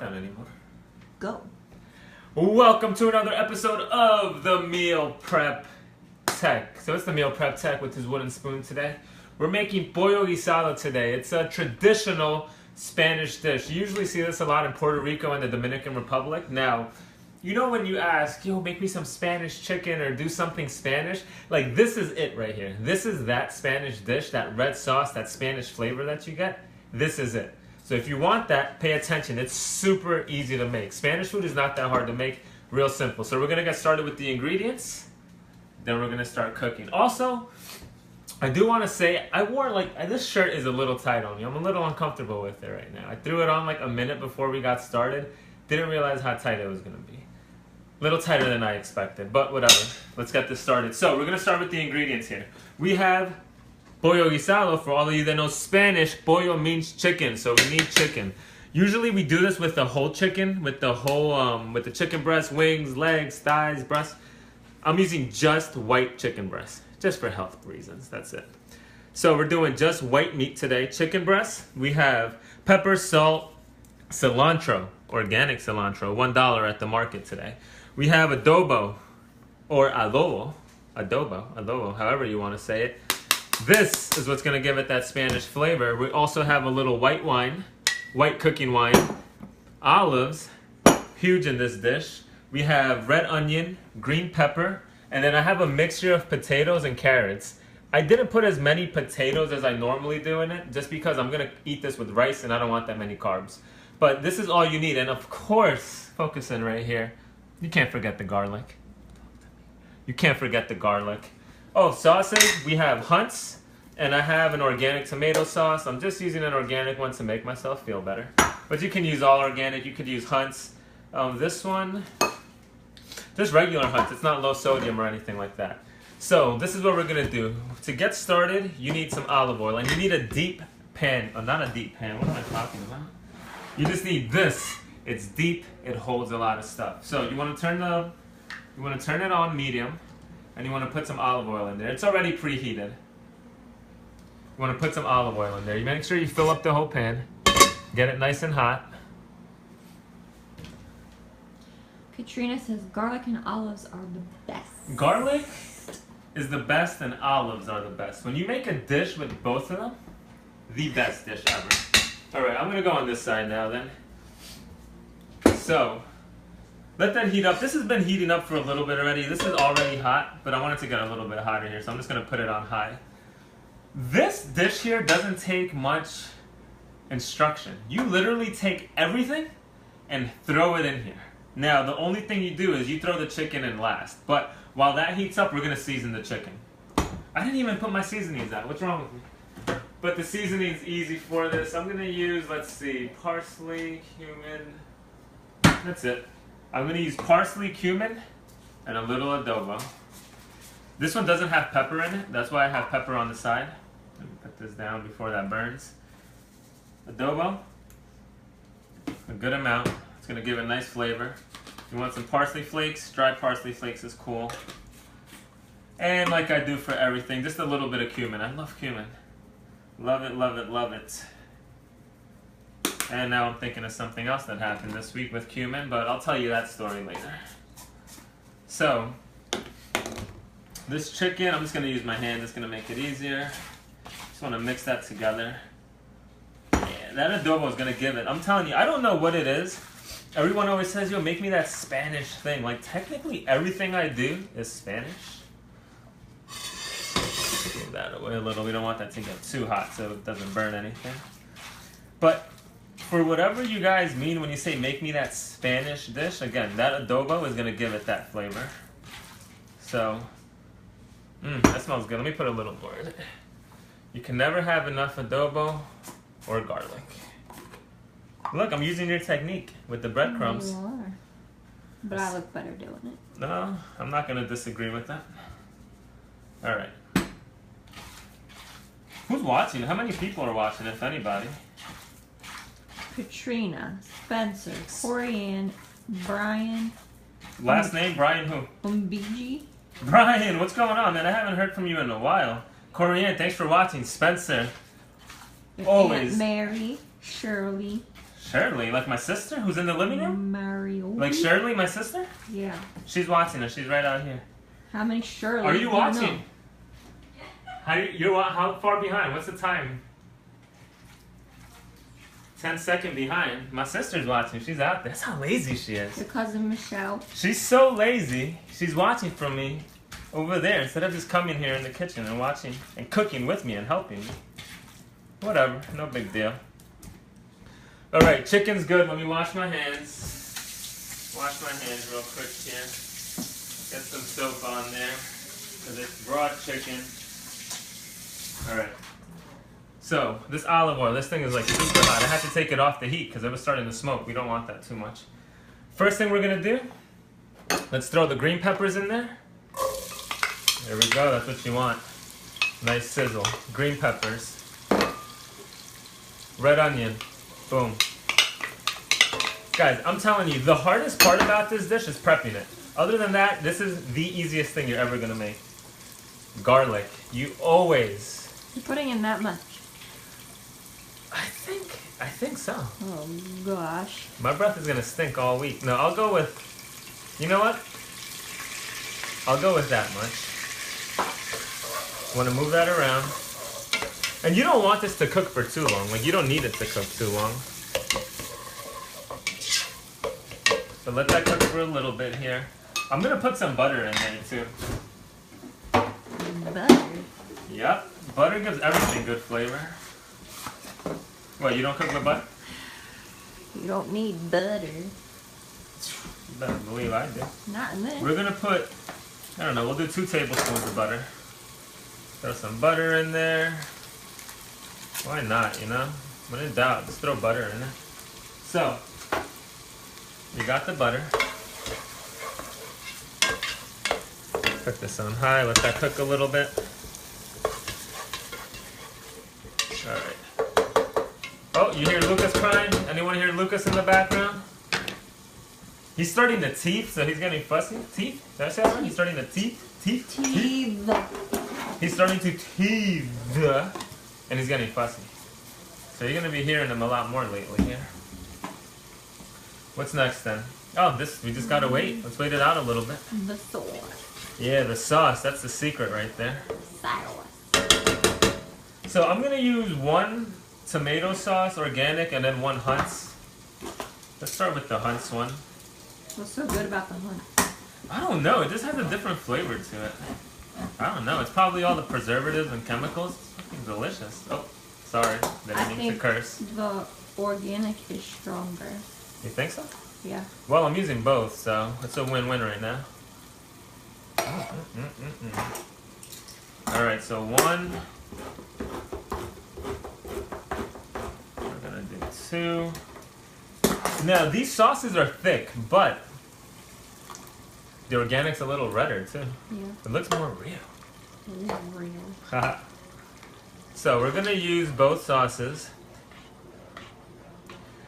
Not anymore. Go. Welcome to another episode of the Meal Prep Tech. So it's the Meal Prep Tech with his wooden spoon today. We're making pollo guisado today. It's a traditional Spanish dish. You usually see this a lot in Puerto Rico and the Dominican Republic. Now, you know when you ask, yo, make me some Spanish chicken or do something Spanish? Like, this is it right here. This is that Spanish dish, that red sauce, that Spanish flavor that you get. This is it. So if you want that, pay attention. It's super easy to make. Spanish food is not that hard to make. Real simple. So we're going to get started with the ingredients. Then we're going to start cooking. Also, I do want to say, I wore this shirt is a little tight on me. I'm a little uncomfortable with it right now. I threw it on like a minute before we got started. Didn't realize how tight it was going to be. A little tighter than I expected, but whatever. Let's get this started. So we're going to start with the ingredients here. We have pollo guisado. For all of you that know Spanish, pollo means chicken, so we need chicken. Usually we do this with the whole chicken, with the whole, with the chicken breast, wings, legs, thighs, breasts. I'm using just white chicken breast, just for health reasons, that's it. So we're doing just white meat today, chicken breast. We have pepper, salt, cilantro, organic cilantro, $1 at the market today. We have adobo, or adobo, however you want to say it. This is what's going to give it that Spanish flavor. We also have a little white wine, white cooking wine, olives, huge in this dish. We have red onion, green pepper, and then I have a mixture of potatoes and carrots. I didn't put as many potatoes as I normally do in it, just because I'm going to eat this with rice and I don't want that many carbs. But this is all you need, and of course, focusing right here, you can't forget the garlic. You can't forget the garlic. Oh, sauces, we have Hunt's, and I have an organic tomato sauce. I'm just using an organic one to make myself feel better. But you can use all organic, you could use Hunt's. This one, just regular Hunt's, it's not low sodium or anything like that. So this is what we're gonna do. To get started, you need some olive oil, and you need a deep pan, not a deep pan, what am I talking about? You just need this. It's deep, it holds a lot of stuff. So you wanna turn it on medium, and you want to put some olive oil in there. It's already preheated. You want to put some olive oil in there. You make sure you fill up the whole pan. Get it nice and hot. Katrina says garlic and olives are the best. Garlic is the best and olives are the best. When you make a dish with both of them, the best dish ever. Alright, I'm going to go on this side now then. So, let that heat up. This has been heating up for a little bit already. This is already hot, but I want it to get a little bit hotter here, so I'm just going to put it on high. This dish here doesn't take much instruction. You literally take everything and throw it in here. Now, the only thing you do is you throw the chicken in last, but while that heats up, we're going to season the chicken. I didn't even put my seasonings out. What's wrong with me? But the seasoning's easy for this. I'm going to use, let's see, parsley, cumin. That's it. I'm going to use parsley, cumin, and a little adobo. This one doesn't have pepper in it. That's why I have pepper on the side. Let me put this down before that burns. Adobo, a good amount. It's going to give a nice flavor. You want some parsley flakes? Dry parsley flakes is cool. And like I do for everything, just a little bit of cumin. I love cumin. Love it, love it, love it. And now I'm thinking of something else that happened this week with cumin, but I'll tell you that story later. So, this chicken, I'm just going to use my hand. It's going to make it easier. Just want to mix that together. Yeah, that adobo is going to give it. I'm telling you, I don't know what it is. Everyone always says, yo, make me that Spanish thing. Like, technically, everything I do is Spanish. Move that away a little. We don't want that to get too hot so it doesn't burn anything. But for whatever you guys mean when you say make me that Spanish dish, again, that adobo is going to give it that flavor. So, that smells good. Let me put a little more in it. You can never have enough adobo or garlic. Look, I'm using your technique with the breadcrumbs. You are. But I look better doing it. No, I'm not going to disagree with that. All right. Who's watching? How many people are watching, if anybody? Katrina, Spencer, Corianne, Brian. Last name, Brian who? Umbiji. Brian, what's going on, man? I haven't heard from you in a while. Corianne, thanks for watching. Spencer, Your always. Aunt Mary, Shirley. Shirley, like my sister who's in the living room? Mario. Like Shirley, my sister? Yeah. She's watching us. She's right out here. How many Shirleys? Are you watching? know? How far behind? What's the time? 10-second behind. My sister's watching. She's out there. That's how lazy she is. Your cousin Michelle. She's so lazy. She's watching from me over there instead of just coming here in the kitchen and watching and cooking with me and helping me. Whatever. No big deal. All right. Chicken's good. Let me wash my hands. Wash my hands real quick here. Get some soap on there because it's raw chicken. All right. So, this olive oil, this thing is like super hot. I had to take it off the heat because it was starting to smoke. We don't want that too much. First thing we're going to do, let's throw the green peppers in there. There we go. That's what you want. Nice sizzle. Green peppers. Red onion. Boom. Guys, I'm telling you, the hardest part about this dish is prepping it. Other than that, this is the easiest thing you're ever going to make. Garlic. You always... You're putting in that much. I think so. Oh gosh. My breath is gonna stink all week. No, I'll go with, you know what? I'll go with that much. Want to move that around. And you don't want this to cook for too long. Like, you don't need it to cook too long. So let that cook for a little bit here. I'm gonna put some butter in there too. Butter? Yep. Butter gives everything good flavor. What, you don't cook with butter? You don't need butter. You better believe I do. Not in this. We're gonna put, I don't know, we'll do 2 tablespoons of butter. Throw some butter in there. Why not, you know? When in doubt, just throw butter in there. So, you got the butter. Put this on high, let that cook a little bit. Alright. Oh, you hear Lucas crying? Anyone hear Lucas in the background? He's starting to teeth, so he's getting fussy. Teeth? Did I say that right? He's starting to teeth? Teeth? Teeth. He's starting to teeth, and he's getting fussy. So you're going to be hearing him a lot more lately here. What's next then? Oh, we just got to wait. Let's wait it out a little bit. The sauce. Yeah, the sauce. That's the secret right there. Sauce. So I'm going to use 1 tomato sauce, organic, and then 1 Hunt's. Let's start with the Hunt's one. What's so good about the Hunt? I don't know. It just has a different flavor to it. I don't know. It's probably all the preservatives and chemicals. It's fucking delicious. Oh, sorry. Didn't mean to curse. The organic is stronger. You think so? Yeah. Well, I'm using both, so it's a win-win right now. All right, so 1. We're gonna do 2. Now these sauces are thick, but the organic's a little redder too. Yeah. It looks more real. It is real. So we're gonna use both sauces.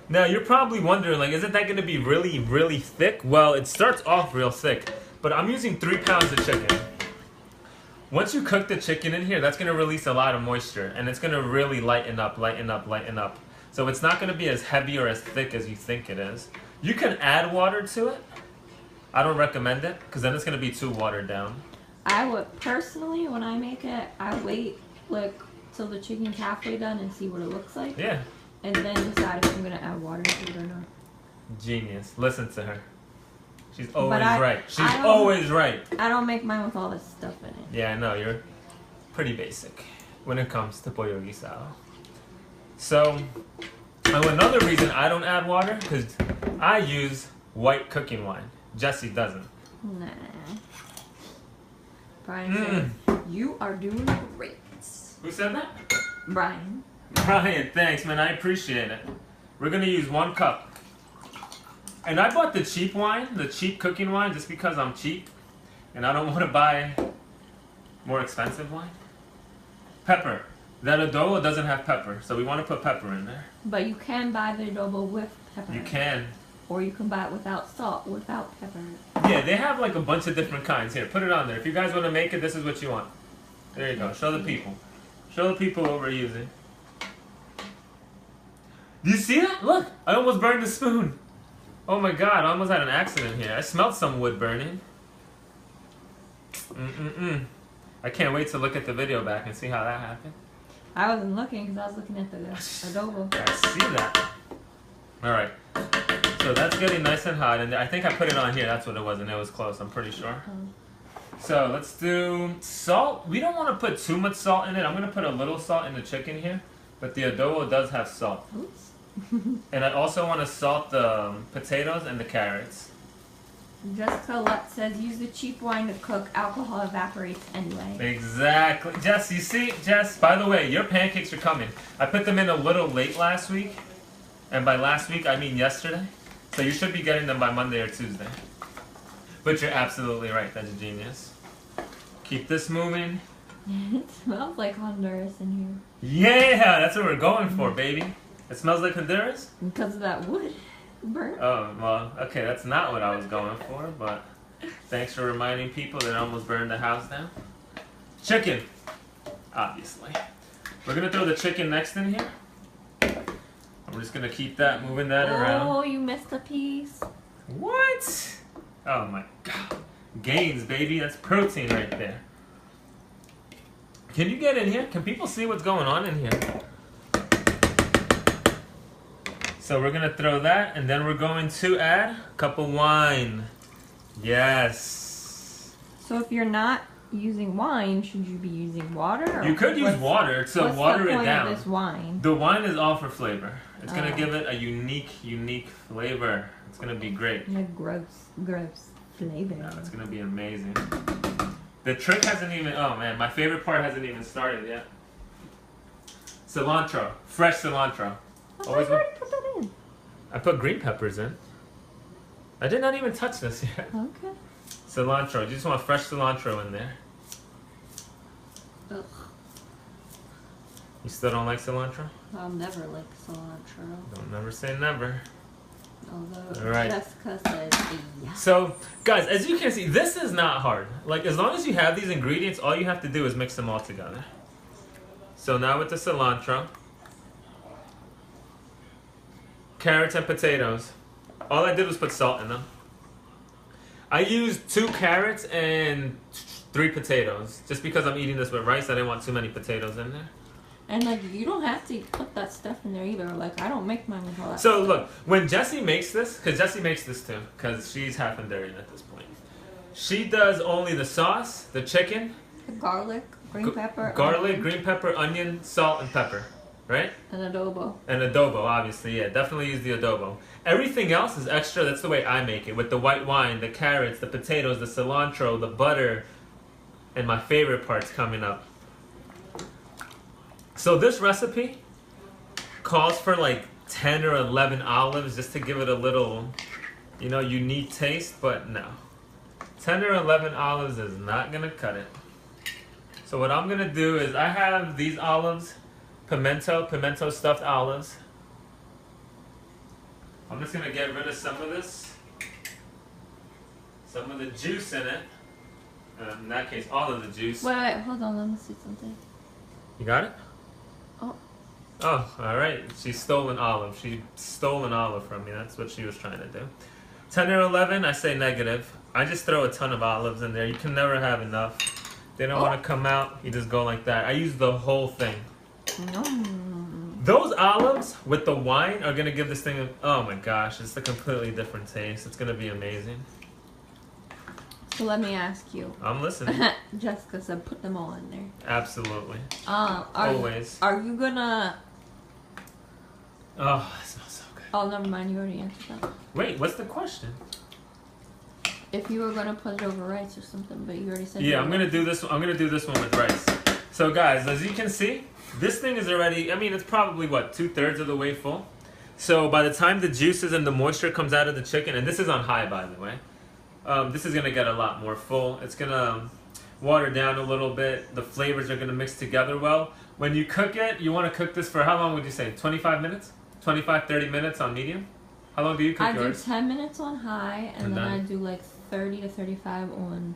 Now you're probably wondering, like, isn't that gonna be really, really thick? Well, it starts off real thick, but I'm using 3 pounds of chicken. Once you cook the chicken in here, that's gonna release a lot of moisture, and it's gonna really lighten up. So it's not gonna be as heavy or as thick as you think it is. You can add water to it. I don't recommend it, because then it's gonna be too watered down. I would personally, when I make it, I wait like till the chicken's halfway done and see what it looks like. Yeah. And then decide if I'm gonna add water to it or not. Genius. Listen to her. She's always right. She's I always right. I don't make mine with all this stuff in it. Yeah, I know. You're pretty basic when it comes to pollo guisado. So, another reason I don't add water, because I use white cooking wine. Jesse doesn't. Nah. Brian said, you are doing great. Who said that? Brian. Brian, thanks, man. I appreciate it. We're going to use 1 cup. And I bought the cheap wine, the cheap cooking wine, just because I'm cheap. And I don't want to buy more expensive wine. Pepper. That adobo doesn't have pepper, so we want to put pepper in there. But you can buy the adobo with pepper. You can. Or you can buy it without salt, without pepper. Yeah, they have like a bunch of different kinds. Here, put it on there. If you guys want to make it, this is what you want. There you go. Show the people. Show the people what we're using. Do you see that? Look, I almost burned the spoon. Oh my god, I almost had an accident here. I smelled some wood burning. I can't wait to look at the video back and see how that happened. I wasn't looking because I was looking at the adobo. I see that. Alright. So that's getting nice and hot. And I think I put it on here. That's what it was. And it was close, I'm pretty sure. So let's do salt. We don't want to put too much salt in it. I'm going to put a little salt in the chicken here. But the adobo does have salt. Oops. And I also want to salt the potatoes and the carrots. Jessica Lutt says, use the cheap wine to cook. Alcohol evaporates anyway. Exactly. Jess, you see? Jess, by the way, your pancakes are coming. I put them in a little late last week. And by last week, I mean yesterday. So you should be getting them by Monday or Tuesday. But you're absolutely right. That's a genius. Keep this moving. It smells like Honduras in Yeah, that's what we're going for, baby. It smells like Honduras? here. Because of that wood burn. Oh, well, okay, that's not what I was going for, but thanks for reminding people that I almost burned the house down. Chicken, obviously. We're going to throw the chicken next in here. I'm just going to keep that, moving that around. Oh, you missed a piece. What? Oh my god. Gains, baby. That's protein right there. Can you get in here? Can people see what's going on in here? So we're going to throw that, and then we're going to add a cup of wine. Yes. So if you're not using wine, should you be using water? Or You could use water to water it down. What's the point of this wine? The wine is all for flavor. It's going to give it a unique flavor. It's going to be great. A gross flavor. No, it's going to be amazing. The trick hasn't even, oh man, my favorite part hasn't even started yet. Cilantro. Fresh cilantro. I already put that in. I put green peppers in. I did not even touch this yet. Okay. Cilantro. You just want fresh cilantro in there. Ugh. You still don't like cilantro? I'll never like cilantro. Don't never say never. Although All right. Jessica says yeah. So, guys, as you can see, this is not hard. Like, as long as you have these ingredients, all you have to do is mix them all together. So now with the cilantro, carrots and potatoes. All I did was put salt in them. I used 2 carrots and 3 potatoes. Just because I'm eating this with rice, I didn't want too many potatoes in there. And like, you don't have to put that stuff in there either. Like, I don't make mine with all that So stuff. look, when Jessie makes this, because Jessie makes this too, because she's half Honduran at this point. She does only the sauce, the chicken, The garlic, green pepper, garlic, onion, green pepper, onion, salt, and pepper, right? and adobo. And adobo, obviously, yeah, definitely use the adobo. Everything else is extra. That's the way I make it, with the white wine, the carrots, the potatoes, the cilantro, the butter, and my favorite part's coming up. So this recipe calls for like 10 or 11 olives just to give it a little, you know, unique taste, but no. 10 or 11 olives is not gonna cut it. So what I'm gonna do is, I have these olives, pimento stuffed olives. I'm just gonna get rid of some of this, some of the juice in it. In that case, all of the juice. Wait, hold on, let me see something. You got it? Oh. Oh, all right. She stole an olive. She stole an olive from me. That's what she was trying to do. 10 or 11, I say negative. I just throw a ton of olives in there. You can never have enough. They don't want to come out. You just go like that. I use the whole thing. Those olives with the wine are going to give this thing a, oh my gosh, it's a completely different taste. It's going to be amazing. So let me ask you. I'm listening. Jessica said put them all in there. Absolutely. Always. Are you gonna... Oh, that smells so good. Oh, never mind. You already answered that. Wait, what's the question? If you were gonna put it over rice or something, but you already said. Yeah, I'm gonna do this. I'm gonna do this one with rice. So, guys, as you can see, this thing is already. I mean, it's probably what, 2/3 of the way full. So by the time the juices and the moisture comes out of the chicken, and this is on high, by the way, this is gonna get a lot more full. It's gonna water down a little bit. The flavors are gonna mix together well. When you cook it, you want to cook this for how long would you say? 25 minutes? 25, 30 minutes on medium? How long do you cook yours? I do 10 minutes on high, and then I do like 30 to 35 on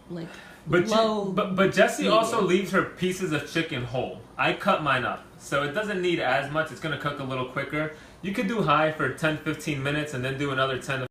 like low. But Jessie medium. also leaves her pieces of chicken whole. I cut mine up, so it doesn't need as much. It's gonna cook a little quicker. You could do high for 10-15 minutes and then do another 10 to